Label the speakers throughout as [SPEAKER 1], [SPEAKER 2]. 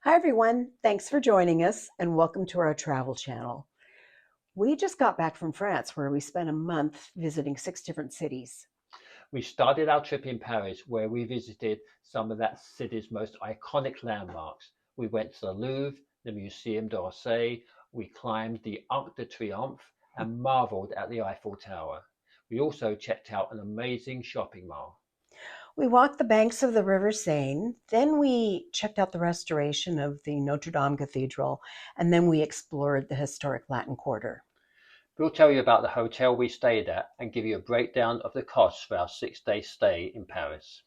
[SPEAKER 1] Hi everyone, thanks for joining us and welcome to our travel channel. We just got back from France where we spent a month visiting 6 different cities.
[SPEAKER 2] We started our trip in Paris, where we visited some of that city's most iconic landmarks. We went to the Louvre, the Musée D'Orsay, we climbed the Arc de Triomphe, and marveled at the Eiffel Tower. We also checked out an amazing shopping mall.
[SPEAKER 1] We walked the banks of the River Seine, then we checked out the restoration of the Notre Dame Cathedral, and then we explored the historic Latin Quarter.
[SPEAKER 2] We'll tell you about the hotel we stayed at and give you a breakdown of the costs for our 6-day stay in Paris.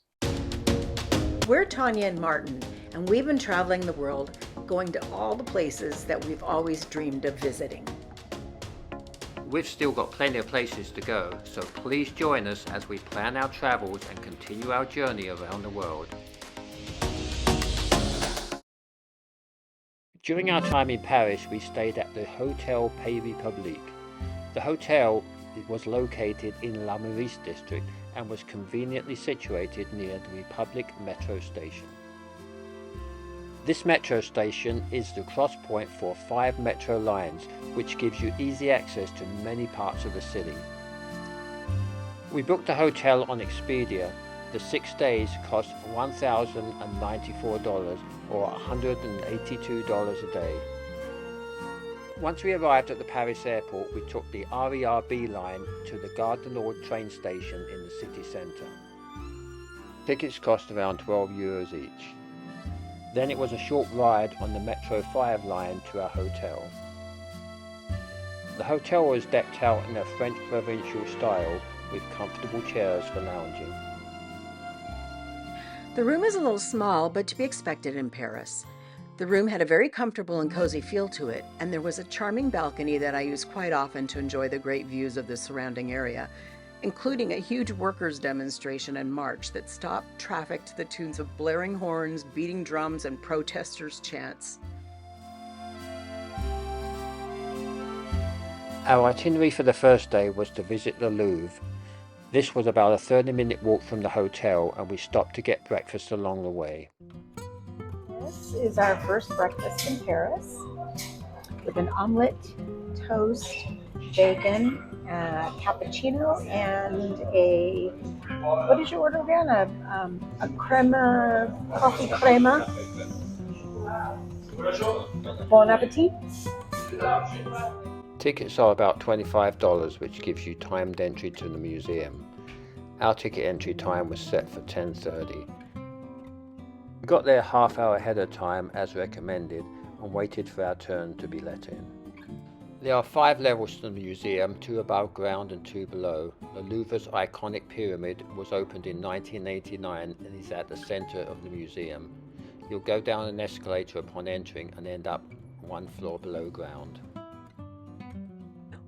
[SPEAKER 1] We're Tanya and Martin, and we've been traveling the world, going to all the places that we've always dreamed of visiting.
[SPEAKER 2] We've still got plenty of places to go, so please join us as we plan our travels and continue our journey around the world. During our time in Paris, we stayed at the Hotel Paix Republic. The hotel was located in La Marais district and was conveniently situated near the Republic metro station. This metro station is the cross point for 5 metro lines, which gives you easy access to many parts of the city. We booked a hotel on Expedia. The 6 days cost $1,094 or $182 a day. Once we arrived at the Paris airport, we took the RER-B line to the Gare du Nord train station in the city centre. Tickets cost around €12 each. Then it was a short ride on the Metro 5 line to our hotel. The hotel was decked out in a French provincial style with comfortable chairs for lounging.
[SPEAKER 1] The room is a little small, but to be expected in Paris. The room had a very comfortable and cozy feel to it, and there was a charming balcony that I use quite often to enjoy the great views of the surrounding area, including a huge workers' demonstration and march that stopped traffic to the tunes of blaring horns, beating drums, and protesters' chants.
[SPEAKER 2] Our itinerary for the first day was to visit the Louvre. This was about a 30-minute walk from the hotel, and we stopped to get breakfast along the way.
[SPEAKER 3] This is our first breakfast in Paris with an omelet, toast, bacon, cappuccino, and what did you order again? A crema, coffee crema. Bon appetit.
[SPEAKER 2] Tickets are about $25, which gives you timed entry to the museum. Our ticket entry time was set for 10:30. We got there half hour ahead of time as recommended and waited for our turn to be let in. There are 5 levels to the museum, 2 above ground and 2 below. The Louvre's iconic pyramid was opened in 1989 and is at the center of the museum. You'll go down an escalator upon entering and end up 1 floor below ground.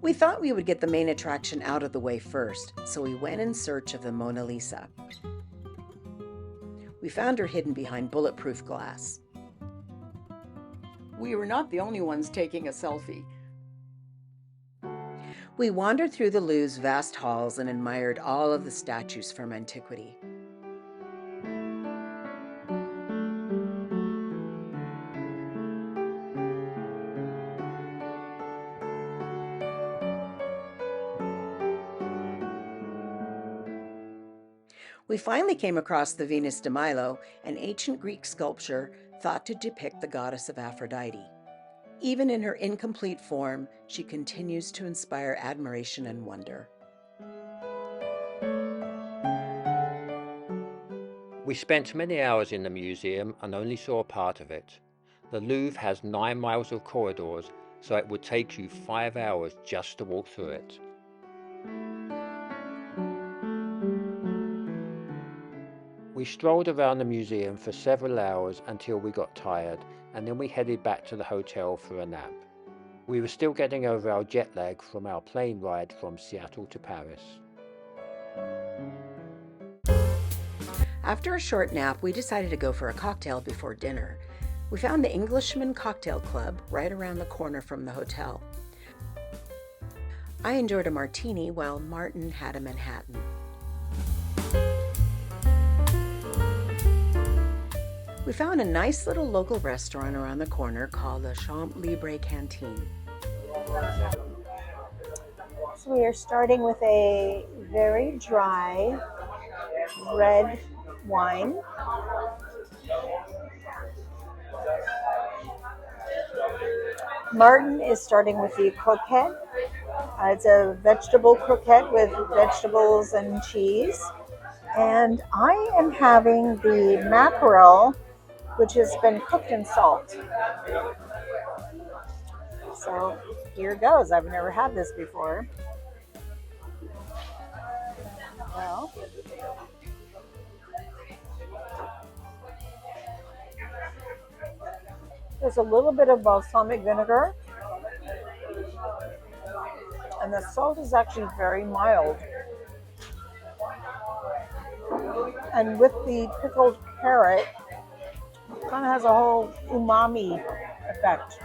[SPEAKER 1] We thought we would get the main attraction out of the way first, so we went in search of the Mona Lisa. We found her hidden behind bulletproof glass. We were not the only ones taking a selfie. We wandered through the Louvre's vast halls and admired all of the statues from antiquity. We finally came across the Venus DeMilo, an ancient Greek sculpture thought to depict the goddess of Aphrodite. Even in her incomplete form, she continues to inspire admiration and wonder.
[SPEAKER 2] We spent many hours in the museum and only saw a part of it. The Louvre has 9 miles of corridors, so it would take you 5 hours just to walk through it. We strolled around the museum for several hours until we got tired, and then we headed back to the hotel for a nap. We were still getting over our jet lag from our plane ride from Seattle to Paris.
[SPEAKER 1] After a short nap, we decided to go for a cocktail before dinner. We found the Englishman Cocktail Club right around the corner from the hotel. I enjoyed a martini while Martin had a Manhattan. We found a nice little local restaurant around the corner called the Champs Libre Canteen.
[SPEAKER 3] So we are starting with a very dry red wine. Martin is starting with the croquette. It's a vegetable croquette with vegetables and cheese. And I am having the mackerel, which has been cooked in salt. So here goes. I've never had this before. Well, there's a little bit of balsamic vinegar, and the salt is actually very mild. And with the pickled carrot, it kind of has a whole umami effect.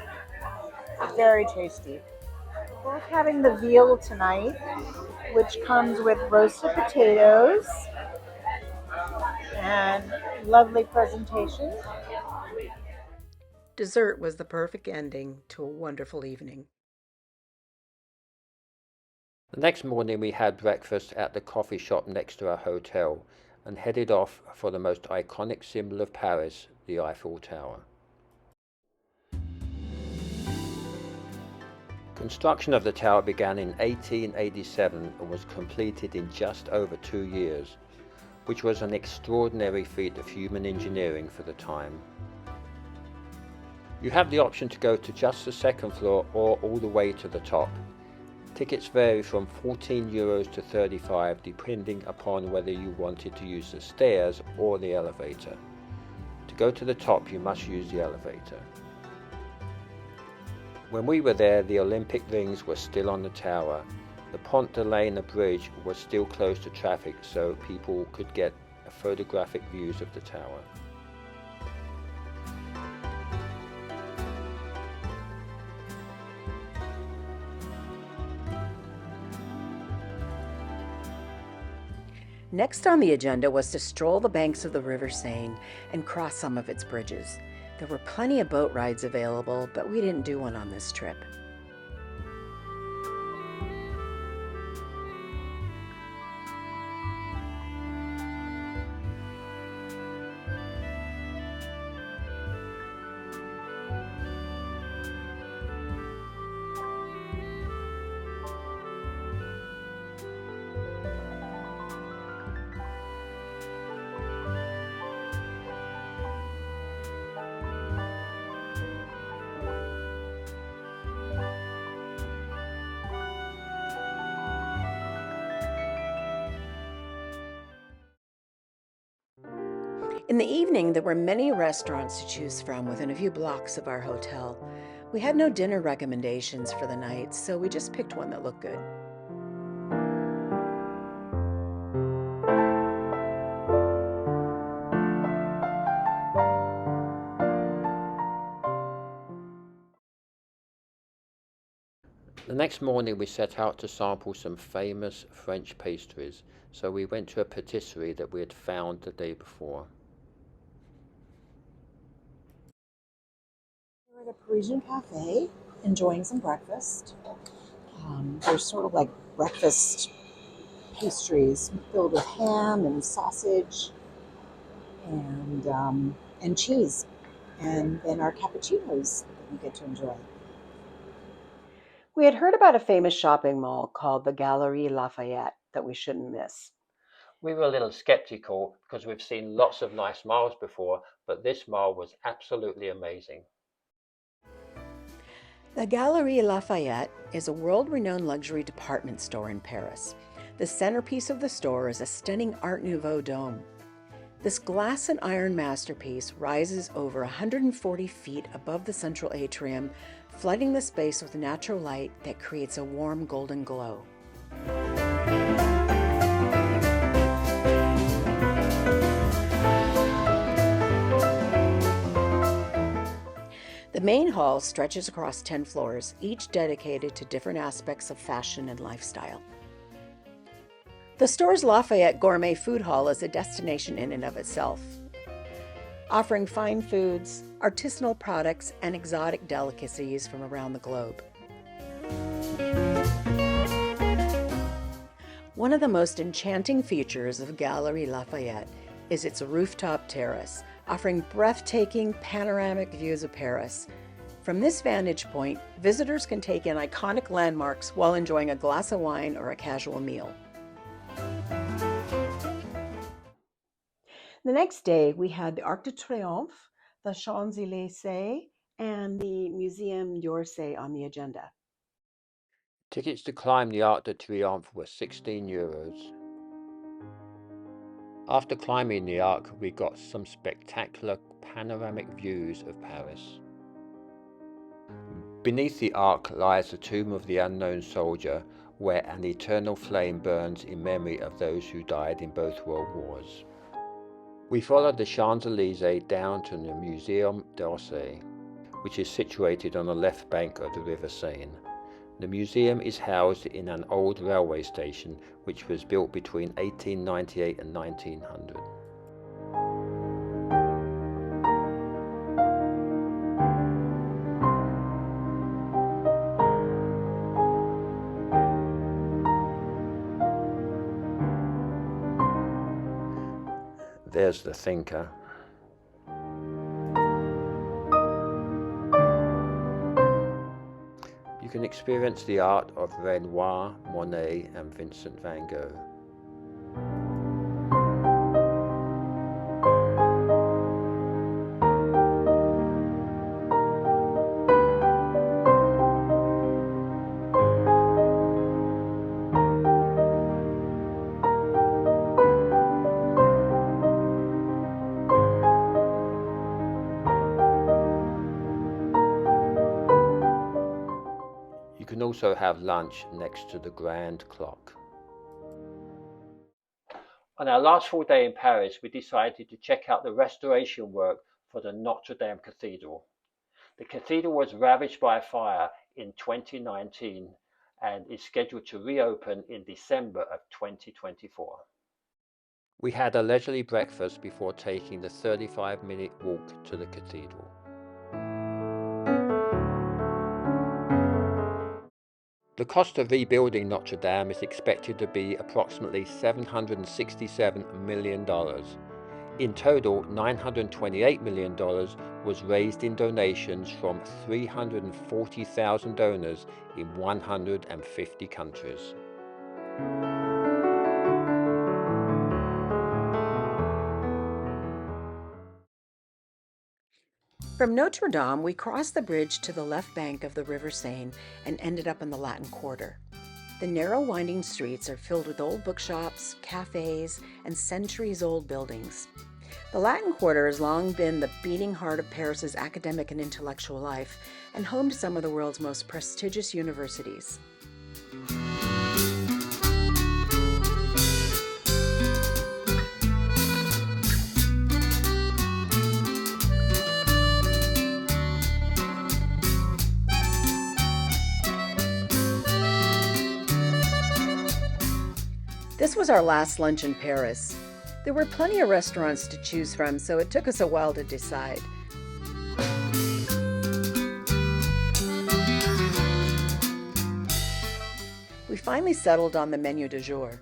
[SPEAKER 3] Very tasty. We're having the veal tonight, which comes with roasted potatoes and lovely presentation.
[SPEAKER 1] Dessert was the perfect ending to a wonderful evening.
[SPEAKER 2] The next morning we had breakfast at the coffee shop next to our hotel and headed off for the most iconic symbol of Paris, the Eiffel Tower. Construction of the tower began in 1887 and was completed in just over 2 years, which was an extraordinary feat of human engineering for the time. You have the option to go to just the second floor or all the way to the top. Tickets vary from €14 to 35 depending upon whether you wanted to use the stairs or the elevator. To go to the top you must use the elevator. When we were there, the Olympic rings were still on the tower. The Pont de l'Aine bridge was still closed to traffic so people could get photographic views of the tower.
[SPEAKER 1] Next on the agenda was to stroll the banks of the River Seine and cross some of its bridges. There were plenty of boat rides available, but we didn't do one on this trip. In the evening, there were many restaurants to choose from within a few blocks of our hotel. We had no dinner recommendations for the night, so we just picked one that looked good.
[SPEAKER 2] The next morning we set out to sample some famous French pastries, so we went to a patisserie that we had found the day before.
[SPEAKER 3] We're at a Parisian cafe enjoying some breakfast. There's sort of like breakfast pastries filled with ham and sausage and cheese, and then our cappuccinos that we get to enjoy.
[SPEAKER 1] We had heard about a famous shopping mall called the Galeries Lafayette that we shouldn't miss.
[SPEAKER 2] We were a little skeptical because we've seen lots of nice malls before, but this mall was absolutely amazing.
[SPEAKER 1] The Galeries Lafayette is a world-renowned luxury department store in Paris. The centerpiece of the store is a stunning Art Nouveau dome. This glass and iron masterpiece rises over 140 feet above the central atrium, flooding the space with natural light that creates a warm golden glow. The main hall stretches across 10 floors, each dedicated to different aspects of fashion and lifestyle. The store's Lafayette Gourmet Food Hall is a destination in and of itself. offering fine foods, artisanal products, and exotic delicacies from around the globe. One of the most enchanting features of Galeries Lafayette is its rooftop terrace, offering breathtaking panoramic views of Paris. From this vantage point, visitors can take in iconic landmarks while enjoying a glass of wine or a casual meal. The next day, we had the Arc de Triomphe, the Champs-Élysées, and the Musée D'Orsay on the agenda.
[SPEAKER 2] Tickets to climb the Arc de Triomphe were €16. After climbing the Arc, we got some spectacular panoramic views of Paris. Beneath the Arc lies the tomb of the unknown soldier, where an eternal flame burns in memory of those who died in both World Wars. We followed the Champs-Élysées down to the Musee D'Orsay, which is situated on the left bank of the River Seine. The museum is housed in an old railway station which was built between 1898 and 1900. There's the thinker. You can experience the art of Renoir, Monet, and Vincent van Gogh. You can also have lunch next to the Grand Clock. On our last full day in Paris, we decided to check out the restoration work for the Notre Dame Cathedral. The cathedral was ravaged by a fire in 2019 and is scheduled to reopen in December of 2024. We had a leisurely breakfast before taking the 35-minute walk to the cathedral. The cost of rebuilding Notre Dame is expected to be approximately $767 million. In total, $928 million was raised in donations from 340,000 donors in 150 countries.
[SPEAKER 1] From Notre Dame, we crossed the bridge to the left bank of the River Seine and ended up in the Latin Quarter. The narrow, winding streets are filled with old bookshops, cafes, and centuries-old buildings. The Latin Quarter has long been the beating heart of Paris's academic and intellectual life and home to some of the world's most prestigious universities. This was our last lunch in Paris. There were plenty of restaurants to choose from, so it took us a while to decide. We finally settled on the menu du jour.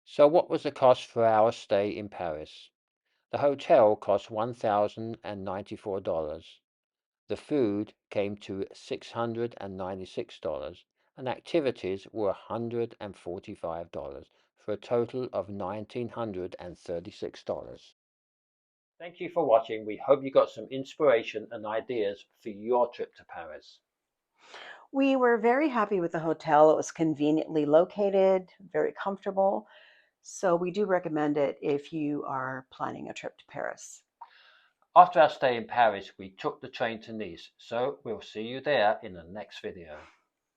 [SPEAKER 2] So what was the cost for our stay in Paris? The hotel cost $1,094. The food came to $696, and activities were $145 for a total of $1,936. Thank you for watching. We hope you got some inspiration and ideas for your trip to Paris.
[SPEAKER 1] We were very happy with the hotel. It was conveniently located, very comfortable. So we do recommend it if you are planning a trip to Paris.
[SPEAKER 2] After our stay in Paris, we took the train to Nice, so we'll see you there in the next video.